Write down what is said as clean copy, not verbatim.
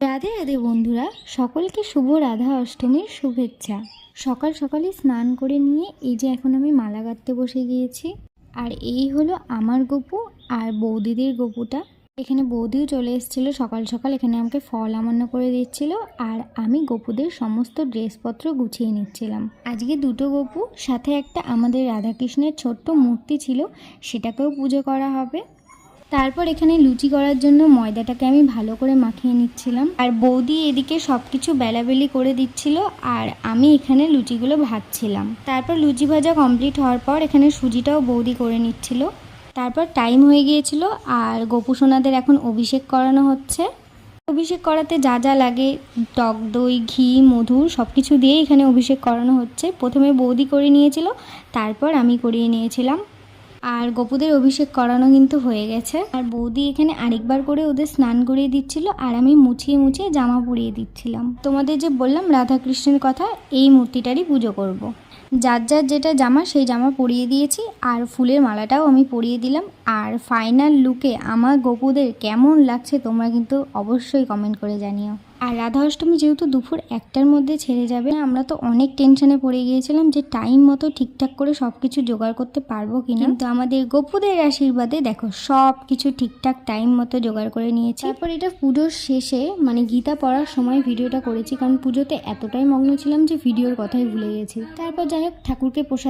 রাধে রাধে বন্ধুরা, সকলকে শুভ রাধা অষ্টমীর শুভেচ্ছা। সকাল সকালে স্নান করে নিয়ে এই যে এখন আমি মালা গাঁথতে বসে গিয়েছি। আর এই হলো আমার গপু আর বৌদিদের গপুটা। এখানে বৌদিও চলে এসেছিলো সকাল সকাল, এখানে আমাকে ফল আমান্য করে দিচ্ছিল আর আমি গপুদের সমস্ত ড্রেসপত্র গুছিয়ে নিচ্ছিলাম। আজকে দুটো গপু, সাথে একটা আমাদের রাধাকৃষ্ণের ছোট্ট মূর্তি ছিল, সেটাকেও পুজো করা হবে। তারপর এখানে লুচি করার জন্য ময়দাটাকে আমি ভালো করে মাখিয়ে নিচ্ছিলাম, আর বৌদি এদিকে সব কিছু বেলাবেলি করে দিচ্ছিল আর আমি এখানে লুচিগুলো ভাজছিলাম। তারপর লুচি ভাজা কমপ্লিট হওয়ার পর এখানে সুজিটাও বৌদি করে নিচ্ছিল। তারপর টাইম হয়ে গিয়েছিল আর গোপু সোনাদের এখন অভিষেক করানো হচ্ছে। অভিষেক করাতে যা যা লাগে, টক দই, ঘি, মধু সব কিছু দিয়ে এখানে অভিষেক করানো হচ্ছে। প্রথমে বৌদি করে নিয়েছিল, তারপর আমি করিয়ে নিয়েছিলাম। আর গপুদের অভিষেক করানো কিন্তু হয়ে গেছে, আর বৌদি এখানে আরেকবার করে ওদের স্নান করিয়ে দিচ্ছিল আর আমি মুছিয়ে মুছিয়ে জামা পরিয়ে দিচ্ছিলাম। তোমাদের যে বললাম রাধাকৃষ্ণের কথা, এই মূর্তিটারই পুজো করব। যার যার যেটা জামা সেই জামা পরিয়ে দিয়েছি আর ফুলের মালাটাও আমি পরিয়ে দিলাম। আর ফাইনাল লুকে আমার গপুদের কেমন লাগছে তোমরা কিন্তু অবশ্যই কমেন্ট করে জানিও। আর রাধা অষ্টমী যেহেতু দুপুর 1টার মধ্যে ছেড়ে যাবে, আমরা তো অনেক টেনশনে পড়ে গিয়েছিলাম যে টাইম মতো ঠিকঠাক করে সব কিছু জোগাড় করতে পারবো কিনা, কিন্তু আমাদের গপুদের আশীর্বাদে দেখো সব কিছু ঠিকঠাক টাইম মতো জোগাড় করে নিয়েছি। তারপর এটা পুজোর শেষে মানে গীতা পড়ার সময় ভিডিওটা করেছি, কারণ পুজোতে এতটাই মগ্ন ছিলাম যে ভিডিওর কথাই ভুলে গেছি। তারপর যাই হোক ঠাকুরকে প্রসাদ